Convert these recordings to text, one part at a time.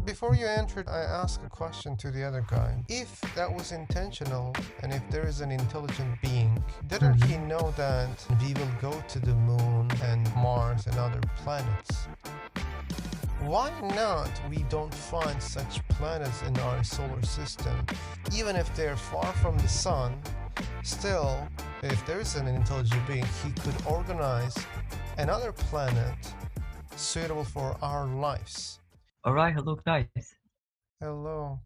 Before you entered, I asked a question to the other guy. If that was intentional and if there is an intelligent being, didn't he Mhm. know that we will go to the moon and Mars and other planets? Why not we don't find such planets in our solar system? Even if they're far from the sun, still, if there is an intelligent being, he could organize another planet suitable for our lives. Alright, hello guys. Hello,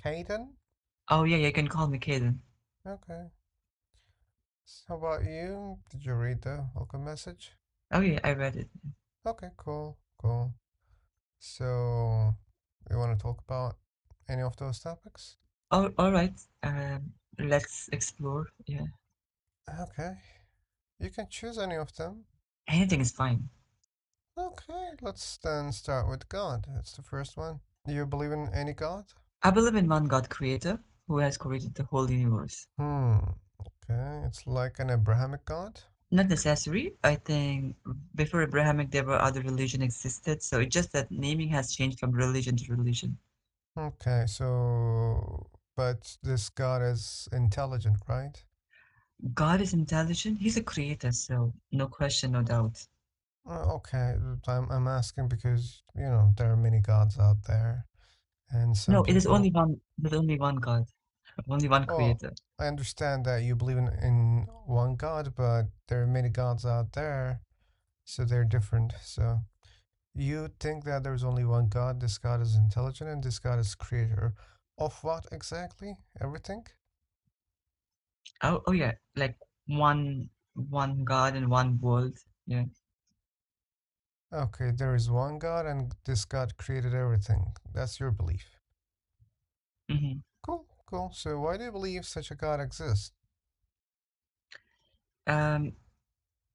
Caden? Oh yeah, you can call me Kaden. Okay. How about you? Did you read the welcome message? Oh yeah, I read it. Okay, cool, cool. So, you want to talk about any of those topics? Oh, alright. Let's explore. Yeah, Okay, you can choose any of them. anything is fine. Okay, let's then start with God. That's the first one. Do you believe in any God? I believe in one God creator who has created the whole universe. Okay, it's like an Abrahamic God. Not necessary. I think before Abrahamic there were other religion existed, so it's just that naming has changed from religion to religion. Okay, but this God is intelligent, right? God is intelligent. He's a creator, so no question, no doubt. Okay, I'm asking because, there are many gods out there, and some No, it is people. only one. There's only one God, only one Well, creator. I understand that you believe in one God, but there are many gods out there, so they're different. So you think that there's only one God, this God is intelligent, and this God is creator. Of what exactly? Everything? Oh yeah, like one God and one world. Yeah. Okay, there is one God, and this God created everything. That's your belief. hmm Cool, cool. So why do you believe such a God exists? Um,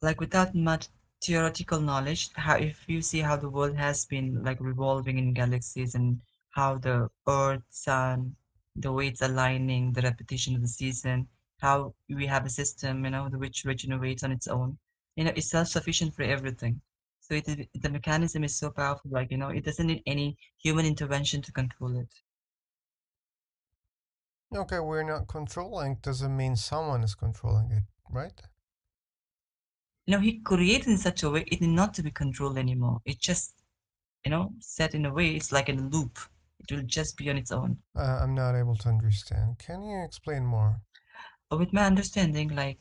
like without much theoretical knowledge, how if you see how the world has been like revolving in galaxies and how the Earth, Sun, the way it's aligning, the repetition of the season, how we have a system, which regenerates on its own. It's self-sufficient for everything. So the mechanism is so powerful, like, it doesn't need any human intervention to control it. Okay, we're not controlling doesn't mean someone is controlling it, right? He created in such a way it need not to be controlled anymore. It just, set in a way it's like in a loop. It will just be on its own. I'm not able to understand. Can you explain more? But with my understanding, like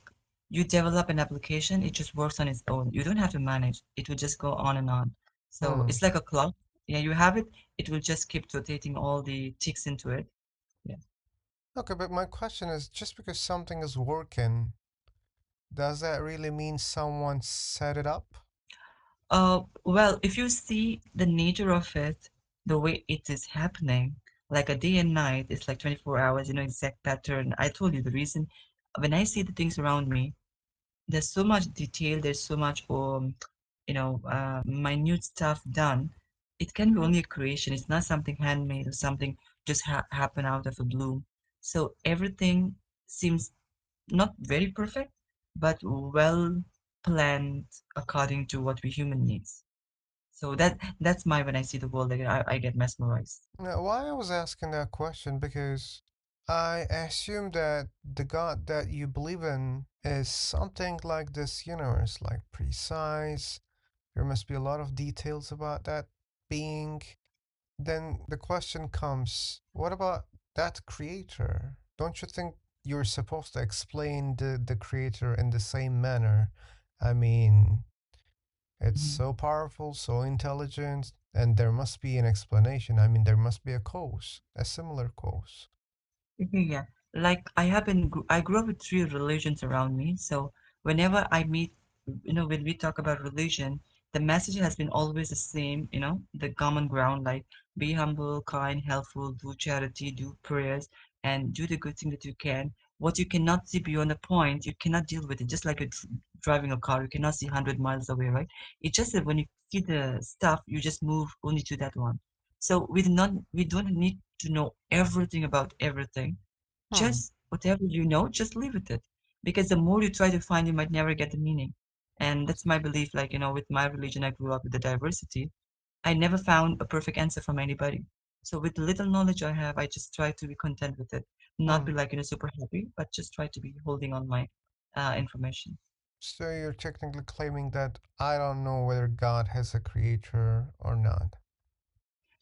you develop an application, it just works on its own. You don't have to manage. It will just go on and on. So Hmm. it's like a clock. Yeah, you have it. It will just keep rotating all the ticks into it. Yeah. Okay, but my question is just because something is working, does that really mean someone set it up? Well, if you see the nature of it, the way it is happening, like a day and night, it's like 24 hours, exact pattern. I told you the reason. When I see the things around me, there's so much detail, there's so much minute stuff done. It can be only a creation. It's not something handmade or something just happen out of a blue. So everything seems not very perfect, but well planned according to what we human needs. So that's my when I see the world, like, I get mesmerized. Now, why I was asking that question because I assume that the God that you believe in is something like this universe, like precise. There must be a lot of details about that being. Then the question comes, what about that creator? Don't you think you're supposed to explain the creator in the same manner? I mean, it's Mhm. so powerful, so intelligent, and there must be an explanation. I mean, there must be a cause, a similar cause. Yeah, like I grew up with three religions around me. So whenever I meet, when we talk about religion, the message has been always the same, the common ground, like be humble, kind, helpful, do charity, do prayers, and do the good thing that you can. What you cannot see beyond a point, you cannot deal with it. Just like driving a car, you cannot see 100 miles away, right? It's just that when you see the stuff, you just move only to that one. So we don't need to know everything about everything. Hmm. Just whatever you know, just live with it. Because the more you try to find, you might never get the meaning. And that's my belief. Like, with my religion, I grew up with the diversity. I never found a perfect answer from anybody. So with the little knowledge I have, I just try to be content with it, not Hmm. be like super happy, but just try to be holding on my information. So you're technically claiming that I don't know whether God has a creator or not.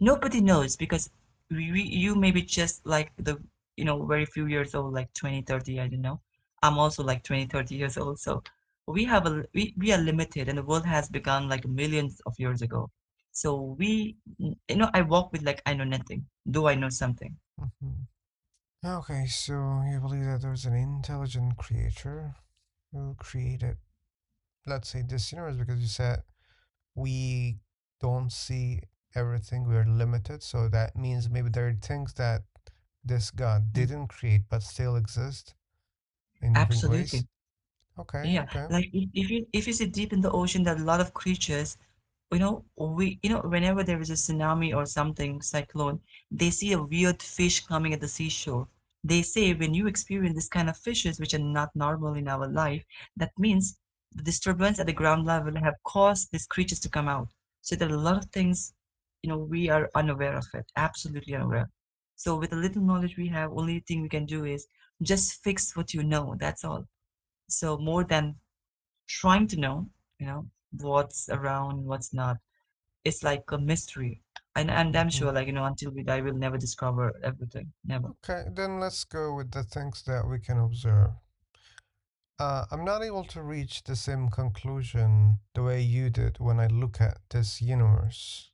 Nobody knows because you may be just like the very few years old, like 20, 30. I don't know. I'm also like 20, 30 years old, so we are limited, and the world has begun like millions of years ago. So I walk with like I know nothing, though I know something. Hmm. Okay, so you believe that there's an intelligent creator who created, let's say, this universe because you said we don't see everything, we're limited. So that means maybe there are things that this God Mm, didn't create but still exist in different ways. absolutely. Okay, Yeah, okay. like if you see deep in the ocean, there are a lot of creatures. Whenever there is a tsunami or something, cyclone, they see a weird fish coming at the seashore. They say when you experience this kind of fishes, which are not normal in our life, that means the disturbance at the ground level have caused these creatures to come out. So there are a lot of things, we are unaware of it, absolutely unaware. So with the little knowledge we have, only thing we can do is just fix what you know. That's all. So more than trying to know, what's around, what's not. It's like a mystery. And I'm Hmm. sure, like, until we die, we'll never discover everything. Never. Okay, then let's go with the things that we can observe. I'm not able to reach the same conclusion the way you did when I look at this universe.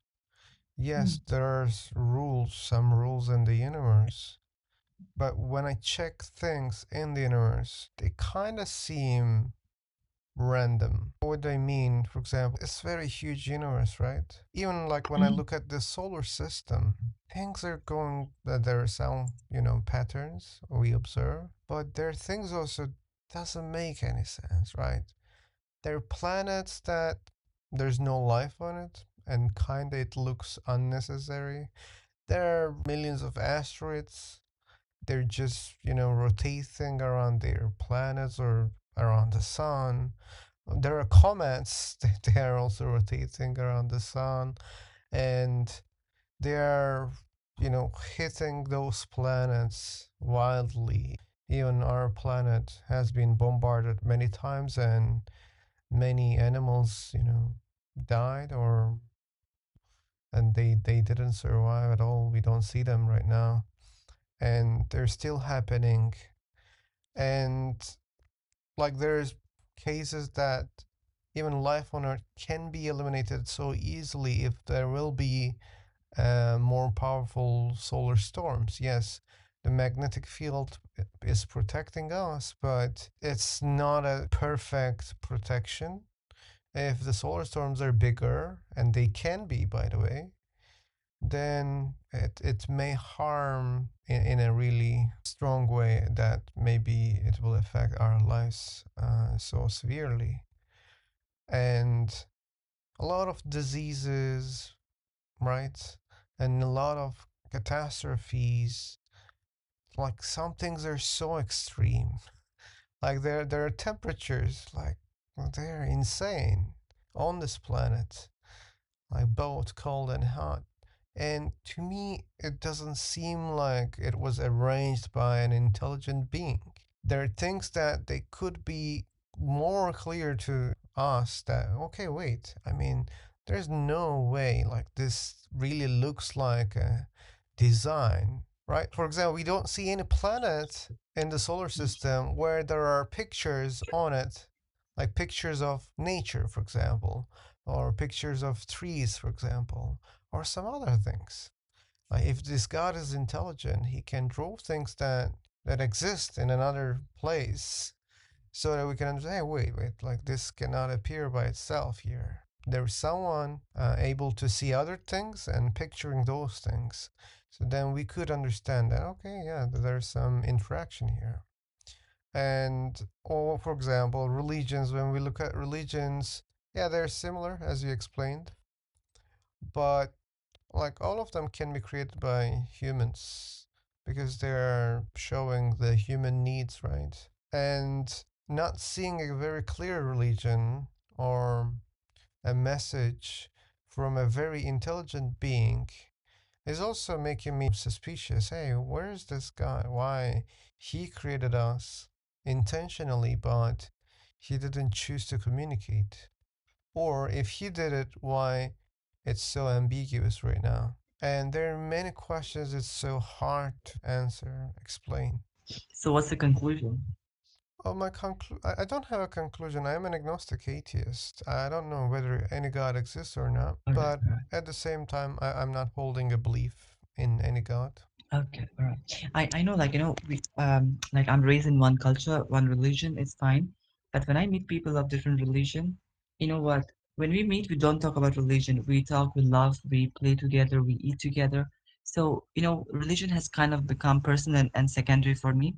Yes, Mm, there's rules, some rules in the universe, but when I check things in the universe, they kind of seem random. What do I mean? For example, it's a very huge universe, right? Even like when I mm, look at the solar system, things are going, there are some, patterns we observe, but there are things also doesn't make any sense, right? There are planets that there's no life on it, and kinda it looks unnecessary. There are millions of asteroids. They're just, rotating around their planets or around the sun. There are comets, they are also rotating around the sun, and they are, hitting those planets wildly. Even our planet has been bombarded many times, and many animals, died or and they didn't survive at all. We don't see them right now, and they're still happening. And like there's cases that even life on Earth can be eliminated so easily if there will be more powerful solar storms. Yes, the magnetic field is protecting us, but it's not a perfect protection. If the solar storms are bigger, and they can be, by the way, then it may harm in a really strong way that maybe it will affect our lives so severely. And a lot of diseases, right? And a lot of catastrophes. Like some things are so extreme. Like there are temperatures like they're insane on this planet, like both cold and hot. And to me, it doesn't seem like it was arranged by an intelligent being. There are things that they could be more clear to us that, okay, wait, I mean, there's no way like this really looks like a design, right? For example, we don't see any planet in the solar system where there are pictures on it, like pictures of nature, for example, or pictures of trees, for example, or some other things. Like if this God is intelligent, he can draw things that exist in another place so that we can understand, hey, wait, like this cannot appear by itself here. There's someone able to see other things and picturing those things. So then we could understand that, okay, yeah, there's some interaction here. And, or for example, religions, when we look at religions, yeah, they're similar, as you explained, but like all of them can be created by humans because they're showing the human needs, right? And not seeing a very clear religion or a message from a very intelligent being is also making me suspicious. Hey, where is this guy? Why he created us intentionally, but he didn't choose to communicate? Or if he did it, why it's so ambiguous right now? And there are many questions it's so hard to answer, explain. So what's the conclusion? Oh, I don't have a conclusion. I'm an agnostic atheist. I don't know whether any God exists or not, All right, but all right. at the same time, I'm not holding a belief in any God. Okay, all right. I know, like, we like I'm raised in one culture, one religion, it's fine. But when I meet people of different religion, you know what? When we meet, we don't talk about religion. We talk, we love, we play together, we eat together. So, religion has kind of become personal and secondary for me.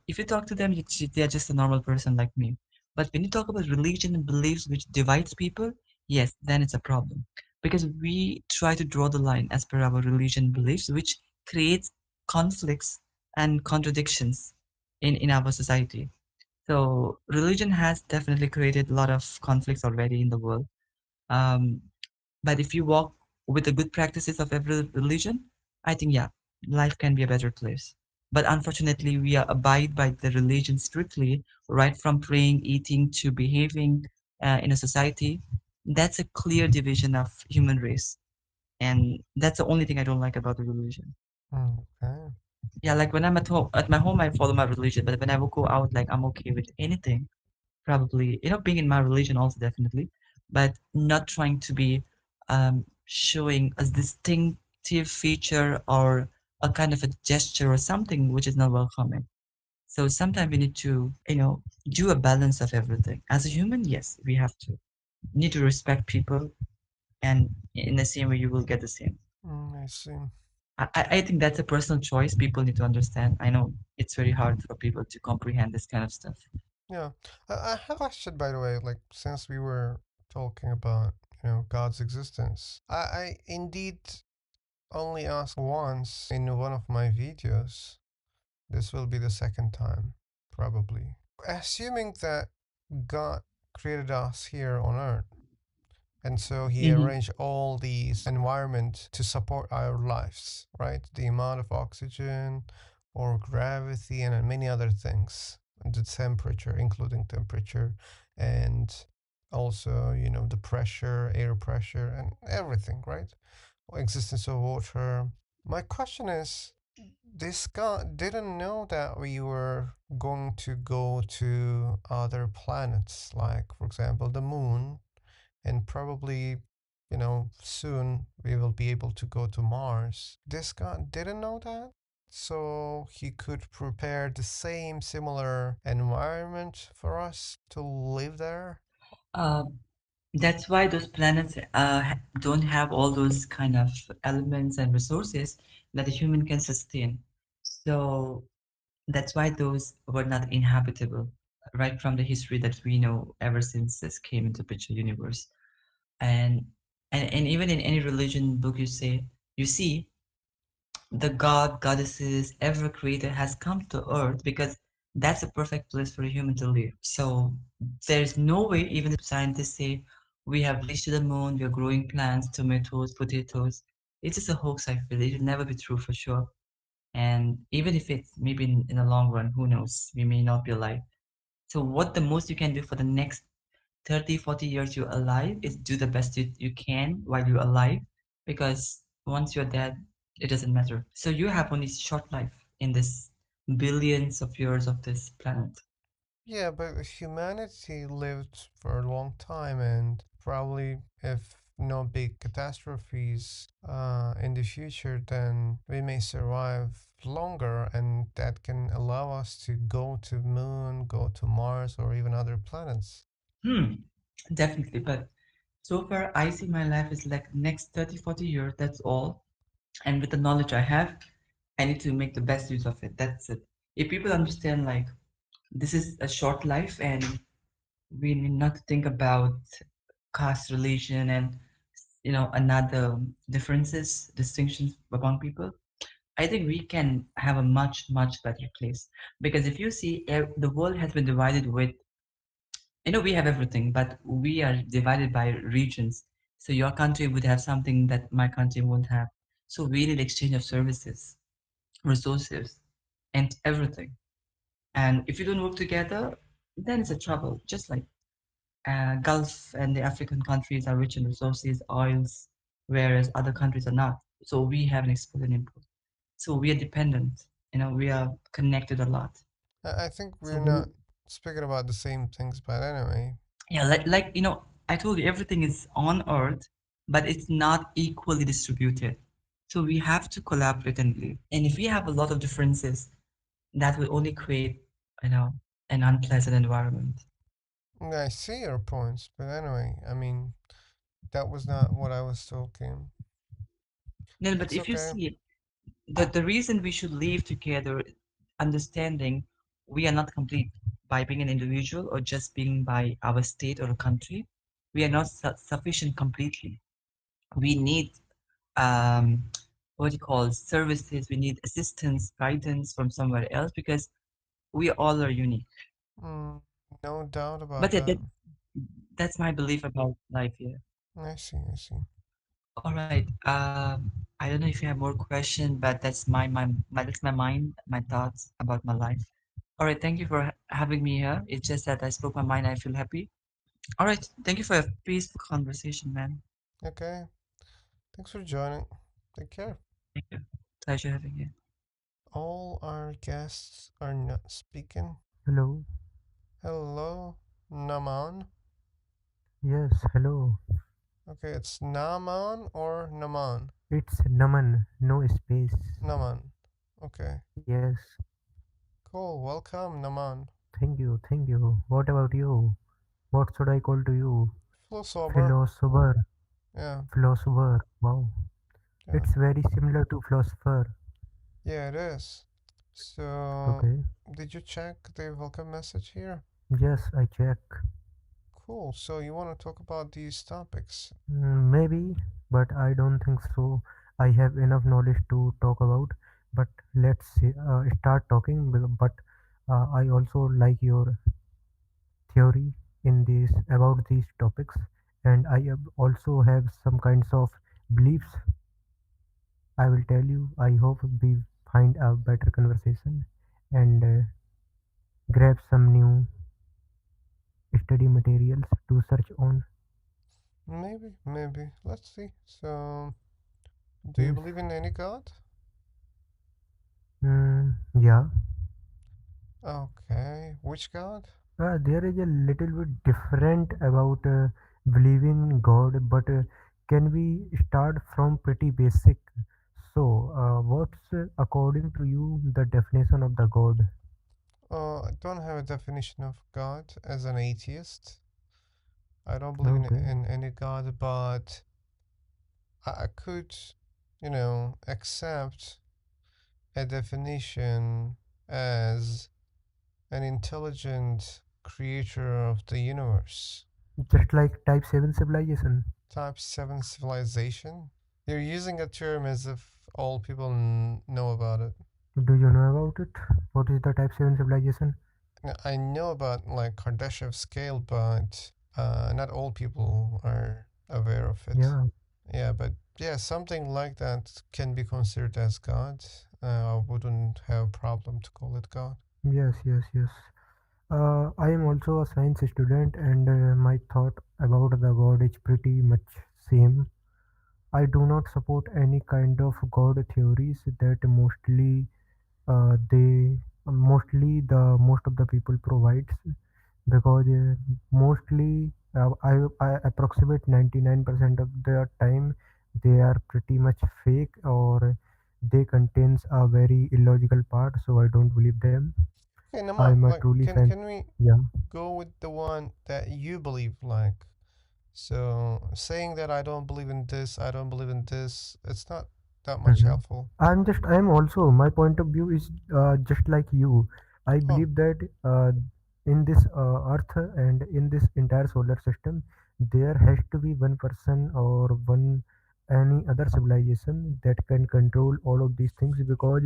If you talk to them, they're just a normal person like me. But when you talk about religion and beliefs which divides people, yes, then it's a problem. Because we try to draw the line as per our religion beliefs, which creates conflicts and contradictions in our society. So religion has definitely created a lot of conflicts already in the world. Um, but if you walk with the good practices of every religion, I think, yeah, life can be a better place. But unfortunately, we are abide by the religion strictly, right from praying, eating to behaving in a society. That's a clear division of human race, and that's the only thing I don't like about the religion. Okay. Yeah, like when I'm at my home, I follow my religion, but when I will go out, like I'm okay with anything. Probably, being in my religion also definitely, but not trying to be showing a distinctive feature or a kind of a gesture or something which is not welcoming. So sometimes we need to, do a balance of everything. As a human, yes, we have to need to respect people, and in the same way, you will get the same. I see. I think that's a personal choice. People need to understand. I know it's very hard for people to comprehend this kind of stuff. Yeah. I have a question, by the way, like, since we were talking about, God's existence. I indeed only asked once in one of my videos. This will be the second time, probably. Assuming that God created us here on Earth, and so he Hmm. arranged all these environment to support our lives, right? The amount of oxygen or gravity and many other things. And the temperature, including temperature, and also, the pressure, air pressure, and everything, right? Existence of water. My question is, this guy didn't know that we were going to go to other planets, like, for example, the moon, and probably, soon we will be able to go to Mars. This guy didn't know that, so he could prepare the same similar environment for us to live there. That's why those planets don't have all those kind of elements and resources that a human can sustain. So that's why those were not inhabitable, right from the history that we know ever since this came into picture universe. And and even in any religion book you see the god, goddesses, ever creator has come to earth because that's a perfect place for a human to live. So there's no way, even if scientists say we have reached to the moon, we are growing plants, tomatoes, potatoes. It's just a hoax, I feel. It will never be true for sure. And even if it's maybe in the long run, who knows? We may not be alive. So what the most you can do for the next 30, 40 years you're alive is do the best you can while you're alive, because once you're dead, it doesn't matter. So you have only short life in this billions of years of this planet. Yeah, but humanity lived for a long time, and probably if no big catastrophes in the future, then we may survive longer, and that can allow us to go to moon, go to Mars, or even other planets. Hmm, definitely. But so far, I see my life is like next 30, 40 years, that's all. And with the knowledge I have, I need to make the best use of it. That's it. If people understand, like, this is a short life and we need not to think about caste, religion, and another differences, distinctions among people, I think we can have a much, much better place. Because if you see, the world has been divided with, we have everything, but we are divided by regions. So your country would have something that my country won't have. So we need exchange of services, resources, and everything. And if you don't work together, then it's a trouble. Just like Gulf and the African countries are rich in resources, oils, whereas other countries are not. So we have an export and import. So we are dependent. We are connected a lot. I think So we're not speaking about the same things, but anyway. yeah, like I told you everything is on Earth, but it's not equally distributed. So we have to collaborate and live. And if we have a lot of differences, that will only create, you know, an unpleasant environment. I see your points, but anyway, I mean, that was not what I was talking. Then, but It's if you okay. see the reason we should live together, understanding we are not complete by being an individual or just being by our state or a country. We are not sufficient completely. We need what you call services. We need assistance, guidance from somewhere else because we all are unique. Mm, no doubt about But that. that's my belief about life here. I see, I see. All right. I don't know if you have more questions, but that's my mind, my thoughts about my life. All right. Thank you for having me here. It's just that I spoke my mind. I feel happy. All right. Thank you for a peaceful conversation, man. Okay, thanks for joining. Take care. Thank you. Pleasure having you. All our guests are not speaking. Hello. Hello, Naman. Yes, hello. Okay, it's Naman or Naman? It's Naman, no space. Naman. Okay, Yes, cool. Welcome, Naman. thank you, thank you. What about you? What should I call to you? Feel sober. Philosopher, Yeah, philosopher. Wow, yeah, it's very similar to philosopher. yeah, it is. So, Okay. did you check the welcome message here? Yes, I check. Cool. So, you want to talk about these topics? Maybe, but I don't think so. I have enough knowledge to talk about. But let's see, start talking. But I also like your theory in these about these topics, and I also have some kinds of beliefs. I will tell you. I hope we find a better conversation and grab some new study materials to search on. Maybe, maybe. Let's see. So, do you Yes. believe in any god? Yeah. Okay. Which god? There is a little bit different about believing in God, but can we start from pretty basic? So, what's according to you the definition of the God? I don't have a definition of God as an atheist. I don't believe Okay. in any god, but I could, accept a definition as an intelligent creature of the universe. Just like Type 7 civilization. Type 7 civilization. You're using a term as if all people know about it. Do you know about it? What is the Type 7 civilization? I know about like Kardashev scale, but not all people are aware of it. Yeah. Yeah, but yeah, something like that can be considered as God. I wouldn't have a problem to call it God. Yes, yes, yes. I am also a science student, and my thought about the God is pretty much same. I do not support any kind of God theories that they most of the people provides, because I approximate 99% of the time they are pretty much fake, or they contains a very illogical part, so I don't believe them. Okay, Naman, I'm a like, truly can fan. can we Yeah. go with the one that you believe, like? So saying that I don't believe in this, I don't believe in this, it's not that much Mhm. helpful. I'm also, my point of view is just like you. I Oh, believe that in this Earth and in this entire solar system, there has to be one person or one any other civilization that can control all of these things, because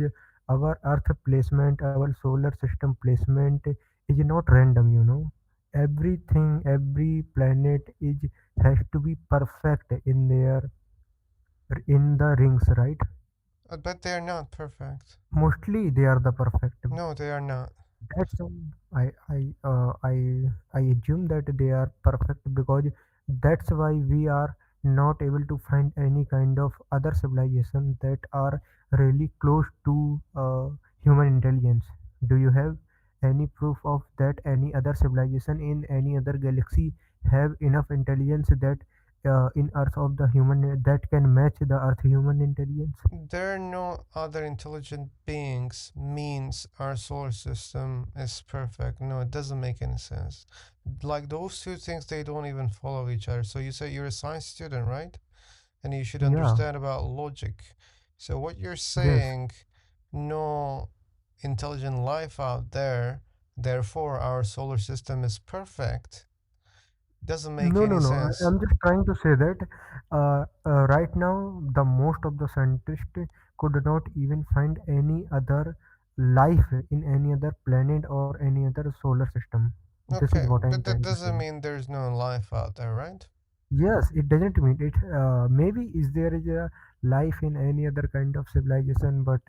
our Earth placement, our solar system placement is not random. Everything, every planet is has to be perfect in the rings, right? But they're not perfect. Mostly they are the perfect. No, they are not. That's I assume that they are perfect because that's why we are not able to find any kind of other civilization that are really close to human intelligence. Do you have any proof of that any other civilization in any other galaxy have enough intelligence that in Earth of the human that can match the Earth human intelligence? There are no other intelligent beings means our solar system is perfect. No, it doesn't make any sense. Like those two things, they don't even follow each other. So you say you're a science student, right? And you should Yeah. understand about logic. So what you're Yes. saying, no intelligent life out there, therefore our solar system is perfect, doesn't make No, no, any no. sense. I'm just trying to say that right now, the most of the scientists could not even find any other life in any other planet or any other solar system. This is Okay, what I'm but that trying to say. doesn't mean there's no life out there, right? Yes, it doesn't mean it. Maybe is there is a life in any other kind of civilization, but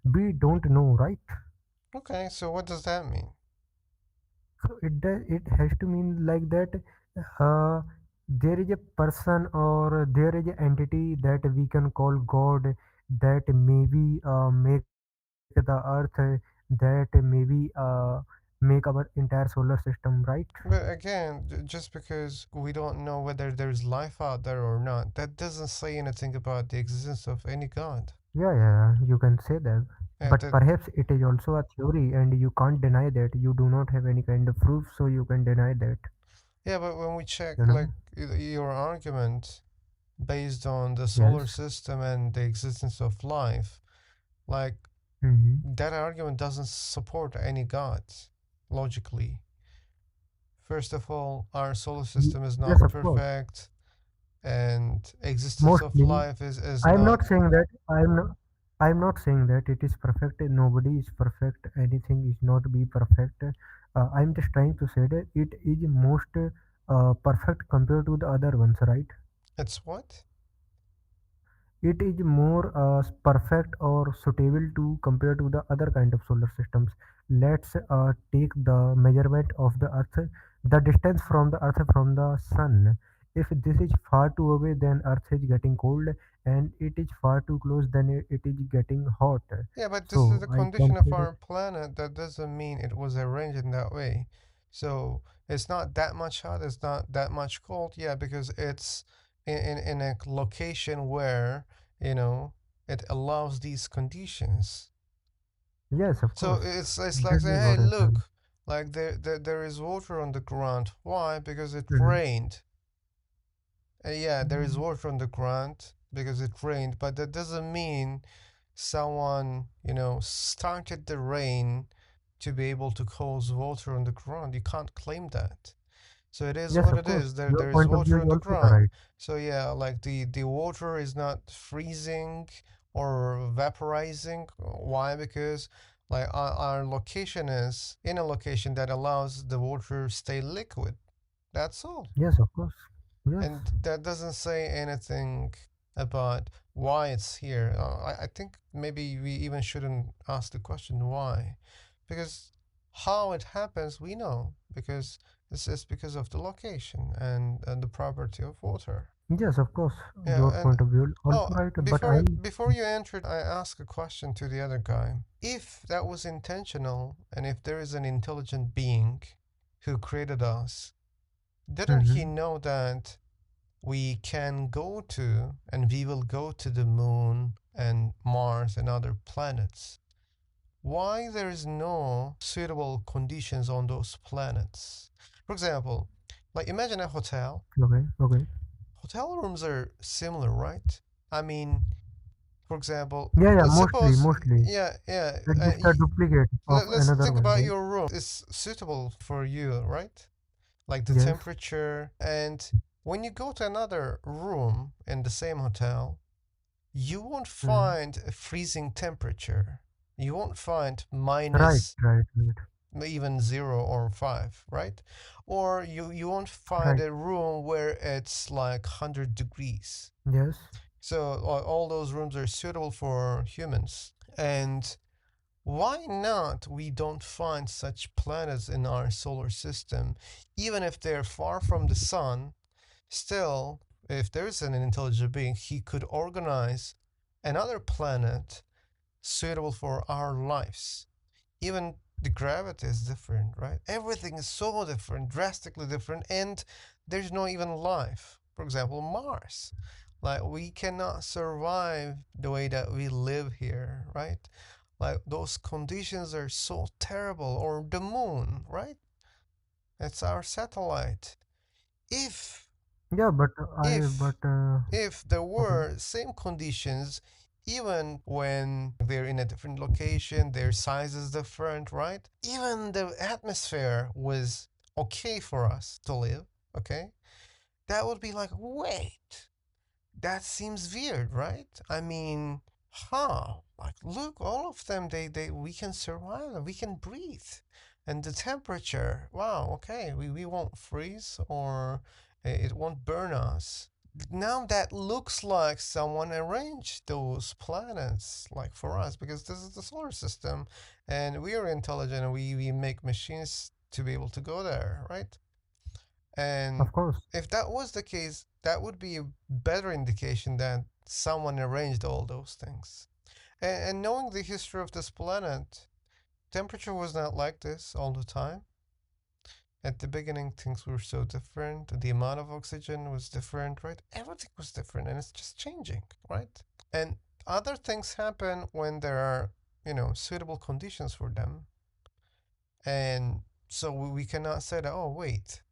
we don't know, right? Okay, so what does that mean? So it has to mean like that uh, there is a person or there is an entity that we can call God that maybe make the earth that maybe make our entire solar system, right? But again, just because we don't know whether there's life out there or not, that doesn't say anything about the existence of any god. Yeah, yeah, you can say that. Yeah, But perhaps it is also a theory and you can't deny that. You do not have any kind of proof, so you can deny that, yeah, but when we check you know? like your argument based on the solar Yes. system and the existence of life, like Mm-hmm. that argument doesn't support any god logically. First of all, our solar system is Yes, not of course. perfect, and existence of Mostly. life is I'm not. not saying that I'm not saying that it is perfect. Nobody is perfect. Anything is not be perfect. I'm just trying to say that it is most perfect compared to the other ones, right? It's what? It is more perfect or suitable to compare to the other kind of solar systems. Let's take the measurement of the Earth, the distance from the Earth from the Sun. If this is far too away, then Earth is getting cold, and it is far too close, then it is getting hot. Yeah, but this is So the I can condition of say that our planet. That doesn't mean it was arranged in that way. So it's not that much hot, it's not that much cold. Yeah, because it's in a location where, you know, it allows these conditions. yes, of So course. it's like This saying, is hey, what I'm saying. look, like there is water on the ground. Why? Because it Mhm. rained. Yeah, there is water on the ground because it rained, but that doesn't mean someone, started the rain to be able to cause water on the ground. You can't claim that. So it is Yes, what of it course. is. There Your there is point of view water is on the also the ground. right. So yeah, like the water is not freezing or vaporizing. Why? Because like our location is in a location that allows the water stay liquid. That's all. Yes, of course. Yes. And that doesn't say anything about why it's here. I think maybe we even shouldn't ask the question why. Because how it happens, we know. Because it's because of the location and the property of water. Yes, of course, Yeah, your and point of view also oh, right, but before I'm before you entered, I asked a question to the other guy. If that was intentional, and if there is an intelligent being who created us, didn't he hmm know that we can go to and we will go to the moon and Mars and other planets? Why there is no suitable conditions on those planets? For example, like imagine a hotel. okay, okay. Hotel rooms are similar, right? I mean, for example, Yeah, yeah, let's mostly, suppose, mostly. yeah, yeah, It's just a duplicate of let's another think one, about right? your room. It's suitable for you, right? Like the Yes. temperature. And when you go to another room in the same hotel, you won't Mm. find a freezing temperature. You won't find Right, minus right, right. even 0 or 5, right? Or you won't find Right. a room where it's like 100 degrees. Yes. So all those rooms are suitable for humans. And why not we don't find such planets in our solar system, even if they're far from the sun? Still, if there's an intelligent being, he could organize another planet suitable for our lives. Even the gravity is different, right? Everything is so different, drastically different, and there's no even life. For example, Mars. Like, we cannot survive the way that we live here, right? Like, those conditions are so terrible. Or the moon, right? It's our satellite. If Yeah, but if if there okay. were same conditions, even when they're in a different location, their size is different, right? Even the atmosphere was okay for us to live, okay? That would be like, wait, that seems weird, right? I mean, like, look, all of them, they we can survive, we can breathe. And the temperature, wow, okay, we won't freeze, or it won't burn us. Now that looks like someone arranged those planets like for us, because this is the solar system and we are intelligent, and we make machines to be able to go there, right? And Of course. if that was the case, that would be a better indication that someone arranged all those things. And knowing the history of this planet, temperature was not like this all the time. At the beginning, things were so different. The amount of oxygen was different, right? Everything was different, and it's just changing, right? And other things happen when there are, suitable conditions for them. And so we cannot say that, oh, wait,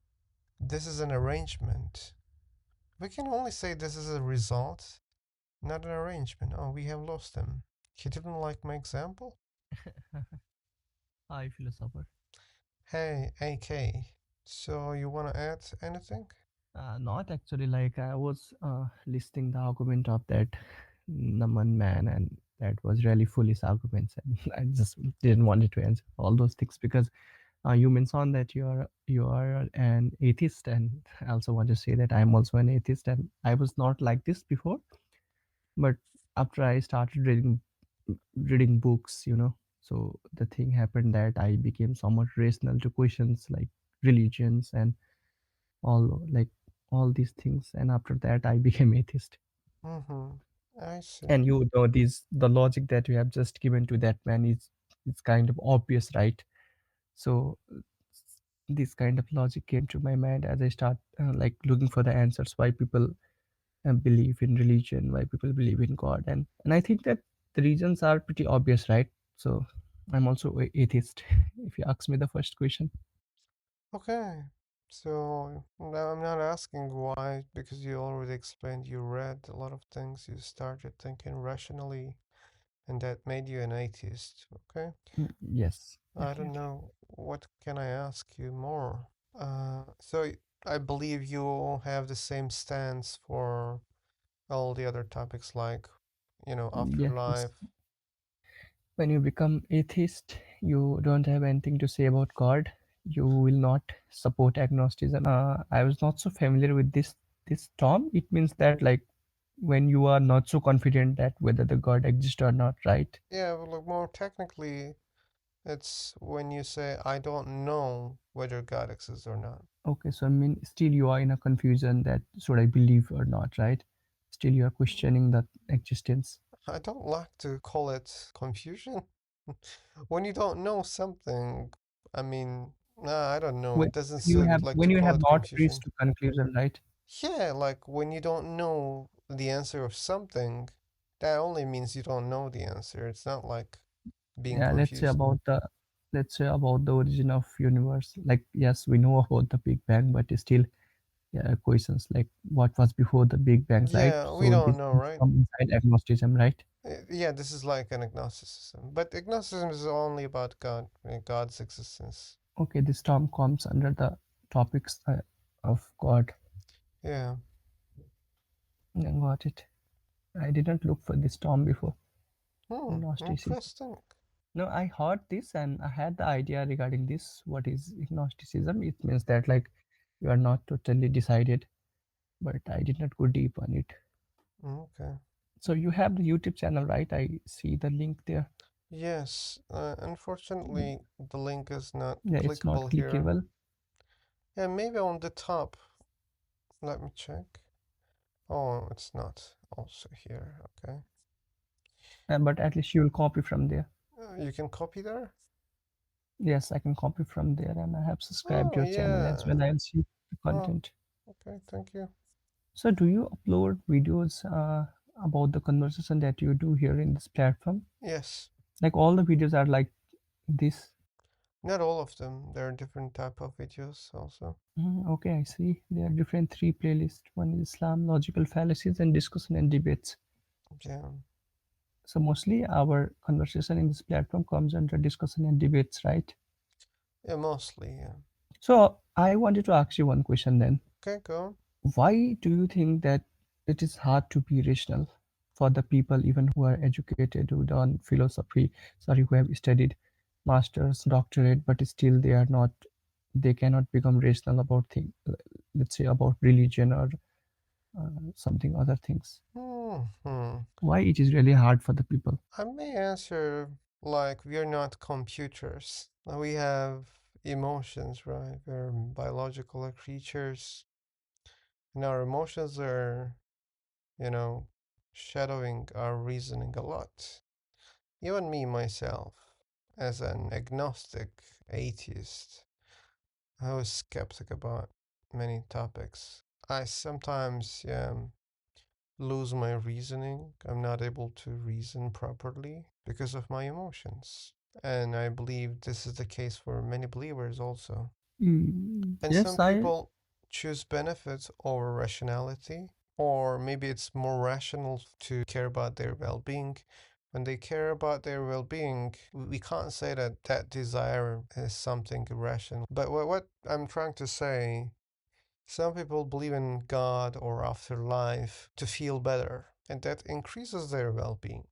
this is an arrangement. We can only say this is a result, not an arrangement. Oh, we have lost him. He didn't like my example? Hi, philosopher. Hey, AK. So you want to add anything? Not actually, like I was listing the argument of that Naman man, and that was really foolish arguments, and I just didn't want to answer all those things because you mentioned that you are an atheist, and I also want to say that I'm also an atheist, and I was not like this before, but after I started reading books, so the thing happened that I became somewhat rational to questions like religions and all like all these things, and after that I became atheist. Mm-hmm. I see. And these the logic that you have just given to that man is it's kind of obvious, right? So this kind of logic came to my mind as I start like looking for the answers why people believe in religion, why people believe in God, and I think that the reasons are pretty obvious, right? So I'm also atheist if you ask me the first question. Okay. So now I'm not asking why, because you already explained you read a lot of things, you started thinking rationally, and that made you an atheist. Okay. Yes, I don't definitely. know. What can I ask you more? So I believe you have the same stance for all the other topics, like, Yes, afterlife. when you become atheist, you don't have anything to say about God. You will not support agnosticism. I was not so familiar with this term. It means that like when you are not so confident that whether the God exists or not, right? Yeah, but look, more technically, it's when you say, I don't know whether God exists or not. Okay, so I mean, still you are in a confusion that should I believe or not, right? Still you are questioning that existence. I don't like to call it confusion. When you don't know something, I mean, nah, I don't know. When It doesn't you suit have like when to you call have it not reached confusion. to conclusion, right? Yeah, like when you don't know the answer of something, that only means you don't know the answer. It's not like being Yeah, confused. let's say about the origin of universe. Like yes, we know about the Big Bang, but still, yeah, questions like what was before the Big Bang, right? Yeah, we So don't these know, things right? come inside agnosticism, right? Yeah, this is like an agnosticism. But agnosticism is only about God, God's existence. Okay, this term comes under the topics of God. Yeah. I got it. I didn't look for this term before. Agnosticism. Interesting. No, I heard this and I had the idea regarding this. What is agnosticism? It means that like you are not totally decided, but I did not go deep on it. Okay. So you have the YouTube channel, right? I see the link there. Yes, Mm, unfortunately, the link is not yeah, it's not clickable here. clickable. Yeah, maybe on the top. Let me check. Oh, it's not also here. Okay. But at least you will copy from there. You can copy there? Yes, I can copy from there, and I have subscribed Oh, your channel as yeah. well. I'll see the Oh, content. okay. Thank you. So, do you upload videos about the conversation that you do here in this platform? Yes. Like all the videos are like this? Not all of them. There are different type of videos also. Okay, I see. There are different three playlists. One is Islam, logical fallacies, and discussion and debates. Yeah. So mostly our conversation in this platform comes under discussion and debates, right? Yeah, mostly, yeah. So I wanted to ask you one question then. Okay, go on. Why do you think that it is hard to be rational for the people even who are educated, who done philosophy, sorry, who have studied masters, doctorate, but still they are not, they cannot become rational about things, let's say about religion or something other things. Hmm. Why it is really hard for the people? I may answer like we are not computers. We have emotions, right? We're biological creatures, and our emotions are, you know, shadowing our reasoning a lot. Even me, myself, as an agnostic atheist, I was skeptic about many topics. I sometimes lose my reasoning. I'm not able to reason properly because of my emotions. And I believe this is the case for many believers also. And Yes, some I. people choose benefits over rationality, or maybe it's more rational to care about their well being. When they care about their well being, we can't say that that desire is something irrational. But what I'm trying to say, some people believe in God or afterlife to feel better, and that increases their well being.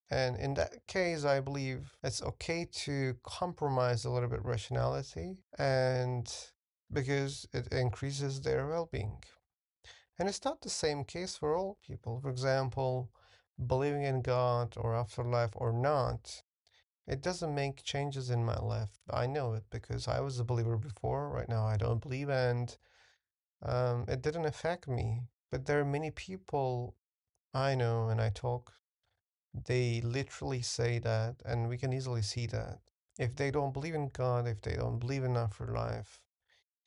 And in that case, I believe it's okay to compromise a little bit rationality and because it increases their well-being. And it's not the same case for all people. For example, believing in God or afterlife or not, it doesn't make changes in my life. I know it because I was a believer before. Right now, I don't believe, and it didn't affect me. But there are many people I know and I talk, they literally say that, and we can easily see that. If they don't believe in God, if they don't believe in afterlife,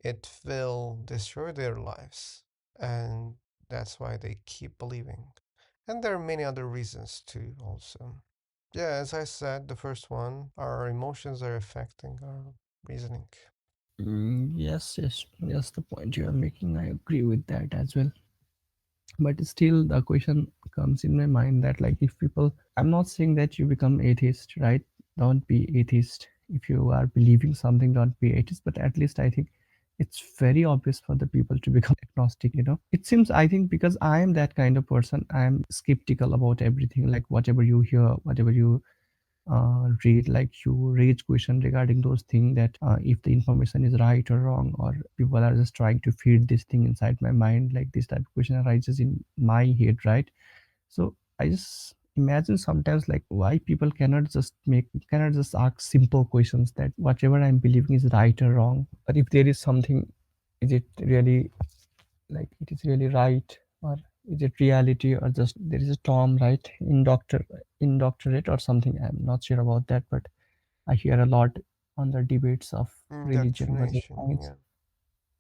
it will destroy their lives. And that's why they keep believing. And there are many other reasons too, also. Yeah, as I said, the first one, our emotions are affecting our reasoning. Yes, yes, yes. The point you are making, I agree with that as well. But still, the question comes in my mind that, like, if people, I'm not saying that you become atheist, right? Don't be atheist. If you are believing something, don't be atheist. But at least I think it's very obvious for the people to become agnostic, you know? It seems, I think, because I am that kind of person, I am skeptical about everything, like, whatever you hear, whatever you read, like you raise question regarding those things, that if the information is right or wrong, or people are just trying to feed this thing inside my mind, like this type of question arises in my head, right? So I just imagine sometimes, like, why people cannot just ask simple questions, that whatever I'm believing is right or wrong, or if there is something, is it really, like, it is really right, or is it reality, or just there is a term, right, in doctorate or something, I'm not sure about that, but I hear a lot on the debates of religion versus Indoctrination, science. yeah.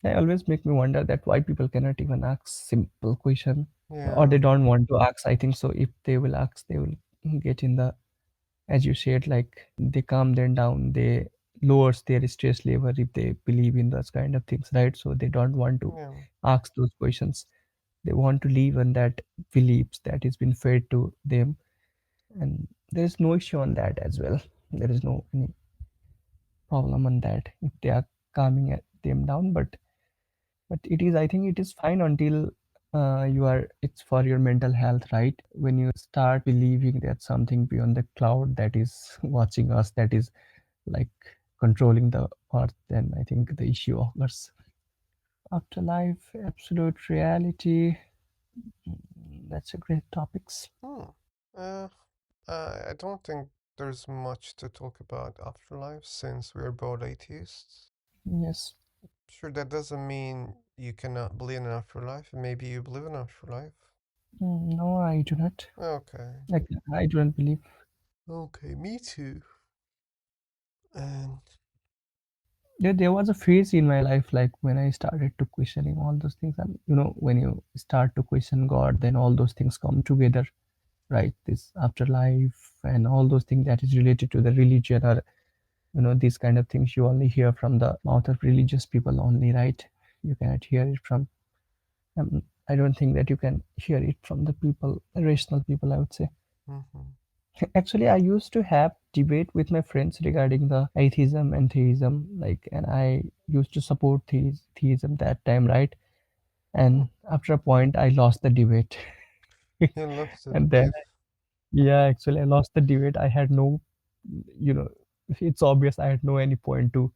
They always make me wonder that why people cannot even ask simple question, or they Yeah, don't want to ask. I think so. If they will ask, they will get in the, as you said, like they calm them down. They lowers their stress level if they believe in those kind of things, right? So they don't want to yeah, ask those questions. They want to live on that beliefs that has been fed to them, and there is no issue on that as well. There is no any problem on that if they are calming them down, but it is, I think it is fine until you are it's for your mental health, right? When you start believing that something beyond the cloud that is watching us, that is like controlling the earth, then I think the issue occurs. Afterlife, absolute reality. That's a great topics. Hmm. Uh, I don't think there's much to talk about afterlife since we're both atheists. Yes. Sure, that doesn't mean you cannot believe in an afterlife. Maybe you believe in afterlife. No, I do not. Okay. Like, I don't believe. Okay, me too. And There was a phase in my life, like when I started to questioning all those things, and when you start to question God, then all those things come together, right? This afterlife and all those things that is related to the religion, or these kind of things you only hear from the mouth of religious people only, right? You cannot hear it from. I don't think that you can hear it from the people, rational people, I would say. mhm, Actually, I used to have debate with my friends regarding the atheism and theism, like, and I used to support theism that time, right? hmm. And after a point, I lost the debate, You lost the and then debate. yeah, actually, I lost the debate. I had no, you know, it's obvious I had no any point to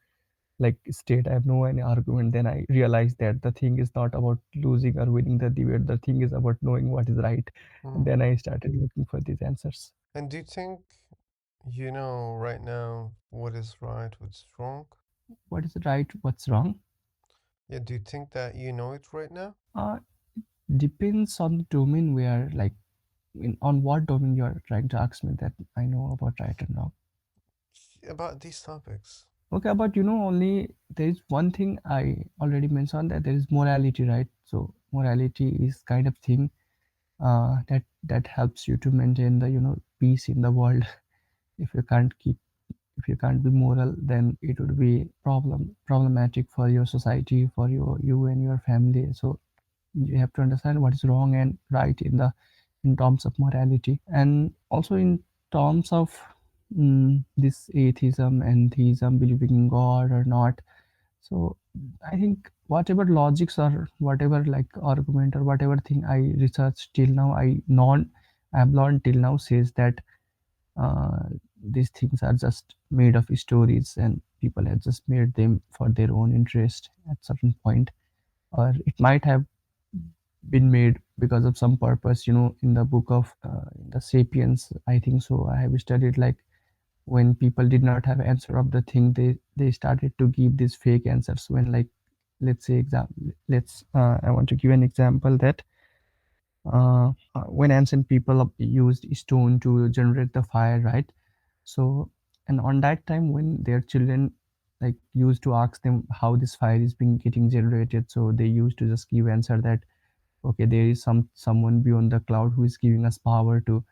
like state. I have no any argument. Then I realized that the thing is not about losing or winning the debate. The thing is about knowing what is right. And then Hmm. I started looking for these answers. And do you think you know right now what is right, what's wrong? What is right? What's wrong? Yeah, do you think that you know it right now? Uh, Depends on the domain where, like, on what domain you are trying to ask me that I know about right and wrong. About these topics. Okay, but only there is one thing I already mentioned, that there is morality, right? So morality is kind of thing that helps you to maintain the peace in the world. If you can't keep, if you can't be moral, then it would be problematic for your society, for you and your family. So you have to understand what is wrong and right in terms of morality, and also in terms of this atheism and theism, believing in God or not. So I think whatever logics or whatever like argument or whatever thing I researched till now, I've learned till now says that uh, these things are just made of stories, and people have just made them for their own interest at certain point, or it might have been made because of some purpose. In the book of in the Sapiens, I think so, I have studied, like, when people did not have answer of the thing, they started to give these fake answers. When, like, let's say let's I want to give an example that when ancient people used stone to generate the fire, right? So, and on that time when their children like used to ask them how this fire is being getting generated, so they used to just give answer that okay, there is someone beyond the cloud who is giving us power to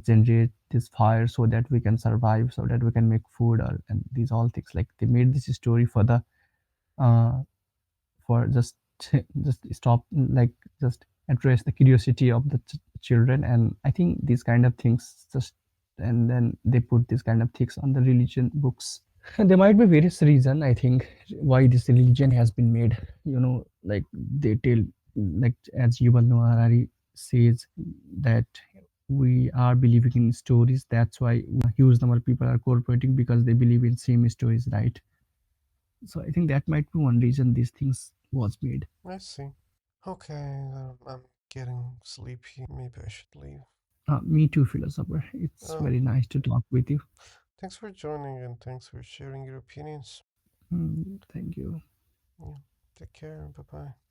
generate this fire so that we can survive, so that we can make food, or and these all things, like they made this story for the uh for just just stop, like, just address the curiosity of the children. And I think these kind of things just, and then they put this kind of things on the religion books. And there might be various reason, I think, why this religion has been made. Like they tell, like, as Yuval Noah Harari says, that we are believing in stories. That's why huge number of people are cooperating, because they believe in same stories, right? So I think that might be one reason these things was made. I see. Okay, I'm getting sleepy. Maybe I should leave. Me too, philosopher. It's Oh, very nice to talk with you. thanks for joining and thanks for sharing your opinions. Thank you. Yeah, take care. Bye bye.